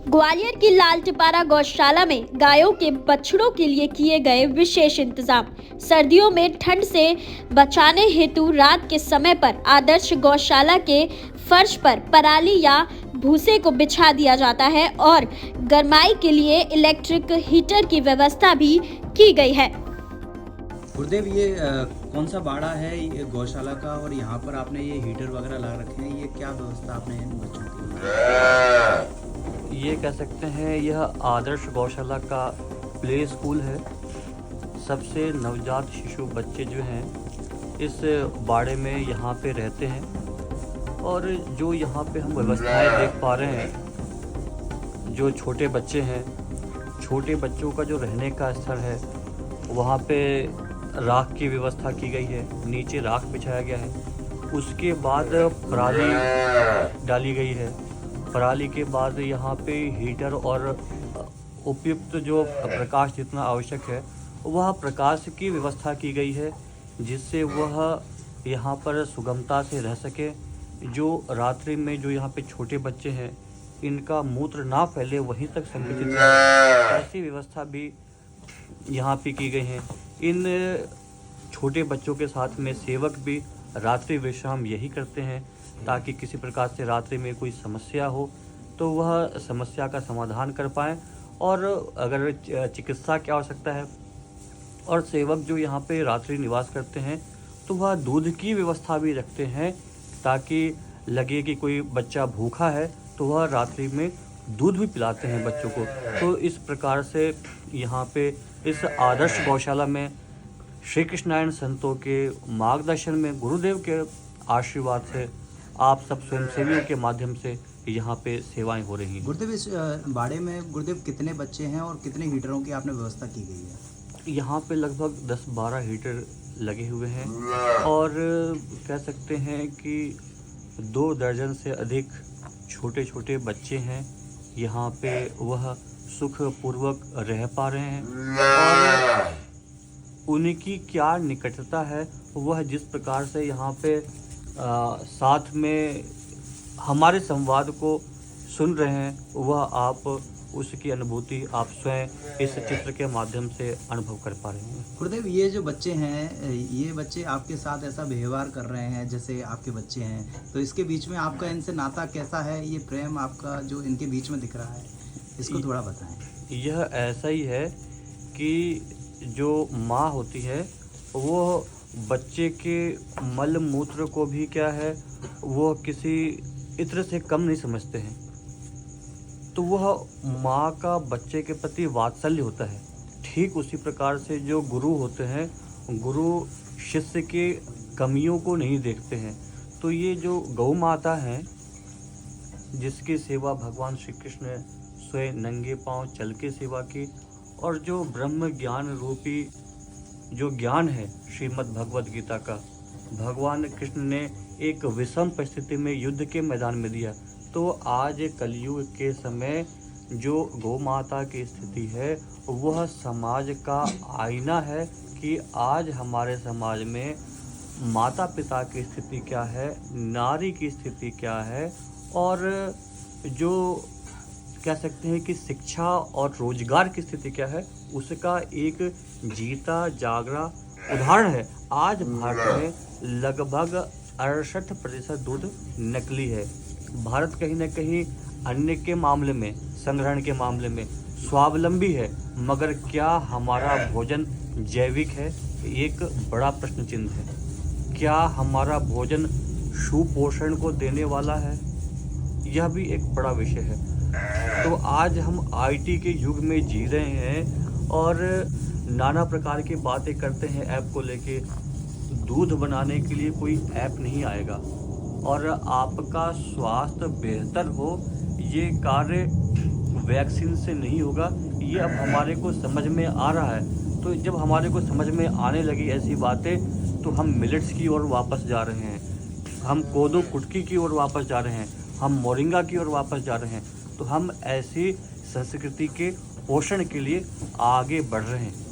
ग्वालियर की लाल टिपारा गौशाला में गायों के बछड़ों के लिए किए गए विशेष इंतजाम। सर्दियों में ठंड से बचाने हेतु रात के समय पर आदर्श गौशाला के फर्श पर पराली या भूसे को बिछा दिया जाता है और गर्माई के लिए इलेक्ट्रिक हीटर की व्यवस्था भी की गई है। गुरुदेव, ये कौन सा बाड़ा है ये गौशाला का, और यहाँ पर आपने ये हीटर वगैरह लगा रखे हैं, ये क्या व्यवस्था आपने इन बच्चों के लिए? ये कह सकते हैं यह आदर्श गौशाला का प्ले स्कूल है। सबसे नवजात शिशु बच्चे जो हैं इस बाड़े में यहाँ पे रहते हैं, और जो यहाँ पे हम व्यवस्थाएं देख पा रहे हैं, जो छोटे बच्चे हैं, छोटे बच्चों का जो रहने का स्तर है, वहाँ पे राख की व्यवस्था की गई है, नीचे राख बिछाया गया है। उसके बाद पराली डाली गई है। पराली के बाद यहाँ पे हीटर और उपयुक्त जो प्रकाश जितना आवश्यक है वह प्रकाश की व्यवस्था की गई है, जिससे वह यहाँ पर सुगमता से रह सके। जो रात्रि में जो यहाँ पे छोटे बच्चे हैं इनका मूत्र ना फैले, वहीं तक संकुचित रहे, ऐसी व्यवस्था भी यहाँ पे की गई है। इन छोटे बच्चों के साथ में सेवक भी रात्रि विश्राम यही करते हैं, ताकि किसी प्रकार से रात्रि में कोई समस्या हो तो वह समस्या का समाधान कर पाएँ, और अगर चिकित्सा की आवश्यकता है और सेवक जो यहाँ पे रात्रि निवास करते हैं तो वह दूध की व्यवस्था भी रखते हैं, ताकि लगे कि कोई बच्चा भूखा है तो वह रात्रि में दूध भी पिलाते हैं बच्चों को। तो इस प्रकार से यहाँ पे इस आदर्श गौशाला में श्री कृष्णायण संतों के मार्गदर्शन में, गुरुदेव के आशीर्वाद से, आप सब स्वयंसेवियों के माध्यम से यहाँ पे सेवाएं हो रही हैं। गुरुदेव, इस बाड़े में गुरुदेव कितने बच्चे हैं और कितने हीटरों की आपने व्यवस्था की गई है? यहाँ पे लगभग 10-12 हीटर लगे हुए हैं, और कह सकते हैं कि 2 दर्जन से अधिक छोटे छोटे बच्चे हैं यहाँ पे, वह सुखपूर्वक रह पा रहे हैं। और उनकी क्या निकटता है, वह जिस प्रकार से यहाँ पे साथ में हमारे संवाद को सुन रहे हैं, वह आप उसकी अनुभूति आप स्वयं इस चित्र के माध्यम से अनुभव कर पा रहे हैं। गुरुदेव, ये जो बच्चे हैं, ये बच्चे आपके साथ ऐसा व्यवहार कर रहे हैं जैसे आपके बच्चे हैं, तो इसके बीच में आपका इनसे नाता कैसा है? ये प्रेम आपका जो इनके बीच में दिख रहा है, इसको थोड़ा बताएं। यह ऐसा ही है कि जो माँ होती है वो बच्चे के मल मूत्र को भी क्या है, वो किसी इत्र से कम नहीं समझते हैं। तो वह माँ का बच्चे के प्रति वात्सल्य होता है। ठीक उसी प्रकार से जो गुरु होते हैं, गुरु शिष्य के कमियों को नहीं देखते हैं। तो ये जो गौ माता है, जिसकी सेवा भगवान श्री कृष्ण ने स्वयं नंगे पांव चल के सेवा की, और जो ब्रह्म ज्ञान रूपी जो ज्ञान है श्रीमद् भगवद गीता का, भगवान कृष्ण ने एक विषम परिस्थिति में युद्ध के मैदान में दिया। तो आज कलयुग के समय जो गौ माता की स्थिति है वह समाज का आईना है, कि आज हमारे समाज में माता पिता की स्थिति क्या है, नारी की स्थिति क्या है, और जो कह सकते हैं कि शिक्षा और रोजगार की स्थिति क्या है, उसका एक जीता जागरा उदाहरण है। आज भारत में लगभग 68% दूध नकली है। भारत कहीं न कहीं अन्न के मामले में, संग्रहण के मामले में स्वावलंबी है, मगर क्या हमारा भोजन जैविक है? एक बड़ा प्रश्न चिन्ह है। क्या हमारा भोजन सुपोषण को देने वाला है? यह भी एक बड़ा विषय है। तो आज हम आईटी के युग में जी रहे हैं और नाना प्रकार की बातें करते हैं ऐप को लेके। दूध बनाने के लिए कोई ऐप नहीं आएगा, और आपका स्वास्थ्य बेहतर हो ये कार्य वैक्सीन से नहीं होगा। ये अब हमारे को समझ में आ रहा है। तो जब हमारे को समझ में आने लगी ऐसी बातें, तो हम मिलेट्स की ओर वापस जा रहे हैं, हम कोदो कुटकी की ओर वापस जा रहे हैं, हम मोरिंगा की ओर वापस जा रहे हैं। तो हम ऐसी संस्कृति के पोषण के लिए आगे बढ़ रहे हैं।